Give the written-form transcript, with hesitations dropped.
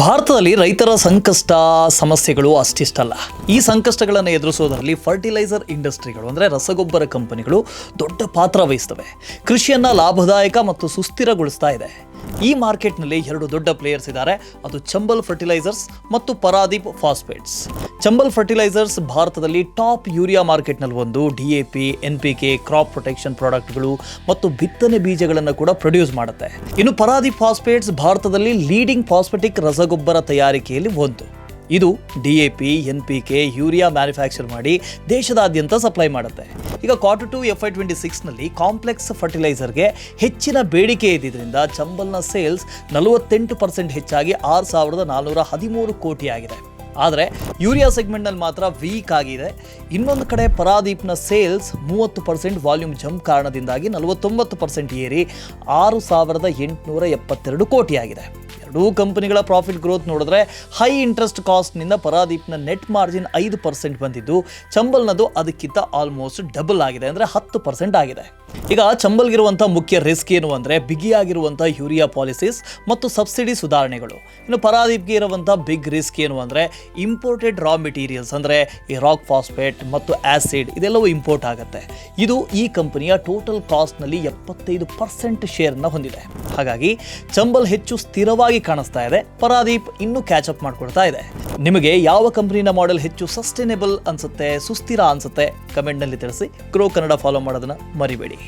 ಭಾರತದಲ್ಲಿ ರೈತರ ಸಂಕಷ್ಟ ಸಮಸ್ಯೆಗಳು ಅಷ್ಟಿಷ್ಟಲ್ಲ. ಈ ಸಂಕಷ್ಟಗಳನ್ನು ಎದುರಿಸೋದರಲ್ಲಿ ಫರ್ಟಿಲೈಸರ್ ಇಂಡಸ್ಟ್ರಿಗಳು ಅಂದರೆ ರಸಗೊಬ್ಬರ ಕಂಪನಿಗಳು ದೊಡ್ಡ ಪಾತ್ರ ವಹಿಸ್ತವೆ. ಕೃಷಿಯನ್ನು ಲಾಭದಾಯಕ ಮತ್ತು ಸುಸ್ಥಿರಗೊಳಿಸ್ತಾ ಇದೆ. ಈ ಮಾರ್ಕೆಟ್ನಲ್ಲಿ ಎರಡು ದೊಡ್ಡ ಪ್ಲೇಯರ್ಸ್ ಇದ್ದಾರೆ. ಅದು ಚಂಬಲ್ ಫರ್ಟಿಲೈಸರ್ಸ್ ಮತ್ತು ಪರಾದೀಪ್ ಫಾಸ್ಫೇಟ್ಸ್. ಚಂಬಲ್ ಫರ್ಟಿಲೈಸರ್ಸ್ ಭಾರತದಲ್ಲಿ ಟಾಪ್ ಯೂರಿಯಾ ಮಾರ್ಕೆಟ್ನಲ್ಲಿ ಒಂದು. DAP, NPK, ಕ್ರಾಪ್ ಪ್ರೊಟೆಕ್ಷನ್ ಪ್ರಾಡಕ್ಟ್ಗಳು ಮತ್ತು ಬಿತ್ತನೆ ಬೀಜಗಳನ್ನು ಕೂಡ ಪ್ರೊಡ್ಯೂಸ್ ಮಾಡುತ್ತೆ. ಇನ್ನು ಪರಾದೀಪ್ ಫಾಸ್ಫೇಟ್ಸ್ ಭಾರತದಲ್ಲಿ ಲೀಡಿಂಗ್ ಫಾಸ್ಫೆಟಿಕ್ ರಸಗೊಬ್ಬರ ತಯಾರಿಕೆಯಲ್ಲಿ ಒಂದು. ಇದು DAP, NPK, ಯೂರಿಯಾ ಮ್ಯಾನುಫ್ಯಾಕ್ಚರ್ ಮಾಡಿ ದೇಶದಾದ್ಯಂತ ಸಪ್ಲೈ ಮಾಡುತ್ತೆ. ಈಗ Q2 FY26ನಲ್ಲಿ ಕಾಂಪ್ಲೆಕ್ಸ್ ಫರ್ಟಿಲೈಸರ್ಗೆ ಹೆಚ್ಚಿನ ಬೇಡಿಕೆ ಇದ್ದಿದ್ದರಿಂದ ಚಂಬಲ್ನ ಸೇಲ್ಸ್ 48% ಹೆಚ್ಚಾಗಿ 6,413 ಕೋಟಿ ಆಗಿದೆ. ಆದರೆ ಯೂರಿಯಾ ಸೆಗ್ಮೆಂಟ್ನಲ್ಲಿ ಮಾತ್ರ ವೀಕ್ ಆಗಿದೆ. ಇನ್ನೊಂದು ಕಡೆ ಪರಾದೀಪ್ನ ಸೇಲ್ಸ್ 30% ವಾಲ್ಯೂಮ್ ಜಂಪ್ ಕಾರಣದಿಂದಾಗಿ 49% ಏರಿ 6,872 ಕೋಟಿ ಆಗಿದೆ. ಎರಡೂ ಕಂಪನಿಗಳ ಪ್ರಾಫಿಟ್ ಗ್ರೋತ್ ನೋಡಿದ್ರೆ ಹೈ ಇಂಟ್ರೆಸ್ಟ್ ಕಾಸ್ಟ್ನಿಂದ ಪರಾದೀಪ್ನ ನೆಟ್ ಮಾರ್ಜಿನ್ 5% ಬಂದಿದ್ದು ಚಂಬಲ್ನದು ಅದಕ್ಕಿಂತ ಆಲ್ಮೋಸ್ಟ್ ಡಬಲ್ ಆಗಿದೆ, ಅಂದರೆ 10% ಆಗಿದೆ. ಈಗ ಚಂಬಲ್ಗಿರುವಂಥ ಮುಖ್ಯ ರಿಸ್ಕ್ ಏನು ಅಂದರೆ ಬಿಗಿಯಾಗಿರುವಂಥ ಯೂರಿಯಾ ಪಾಲಿಸೀಸ್ ಮತ್ತು ಸಬ್ಸಿಡಿ ಸುಧಾರಣೆಗಳು. ಇನ್ನು ಪರಾದೀಪ್ಗೆ ಇರುವಂಥ ಬಿಗ್ ರಿಸ್ಕ್ ಏನು ಅಂದರೆ ಇಂಪೋರ್ಟೆಡ್ ರಾ ಮೆಟೀರಿಯಲ್ಸ್, ಅಂದರೆ ಈ ರಾಕ್ ಫಾಸ್ಫೇಟ್ ಮತ್ತು ಆ್ಯಸಿಡ್ ಇದೆಲ್ಲವೂ ಇಂಪೋರ್ಟ್ ಆಗುತ್ತೆ. ಇದು ಈ ಕಂಪನಿಯ ಟೋಟಲ್ ಕಾಸ್ಟ್ನಲ್ಲಿ 75% ಶೇರನ್ನು ಹೊಂದಿದೆ. ಹಾಗಾಗಿ ಚಂಬಲ್ ಹೆಚ್ಚು ಸ್ಥಿರವಾಗಿ ಕಾಣಿಸ್ತಾ ಇದೆ. ಪರಾದೀಪ್ ಇನ್ನೂ ಕ್ಯಾಚ್ ಅಪ್ ಮಾಡ್ಕೊಳ್ತಾ ಇದೆ. ನಿಮಗೆ ಯಾವ ಕಂಪನಿನ ಮಾಡೆಲ್ ಹೆಚ್ಚು ಸಸ್ಟೈನೇಬಲ್ ಅನ್ಸುತ್ತೆ, ಸುಸ್ಥಿರ ಅನ್ಸುತ್ತೆ, ಕಮೆಂಟ್ನಲ್ಲಿ ತಿಳಿಸಿ. ಗ್ರೋ ಕನ್ನಡ ಫಾಲೋ ಮಾಡೋದನ್ನ ಮರಿಬೇಡಿ.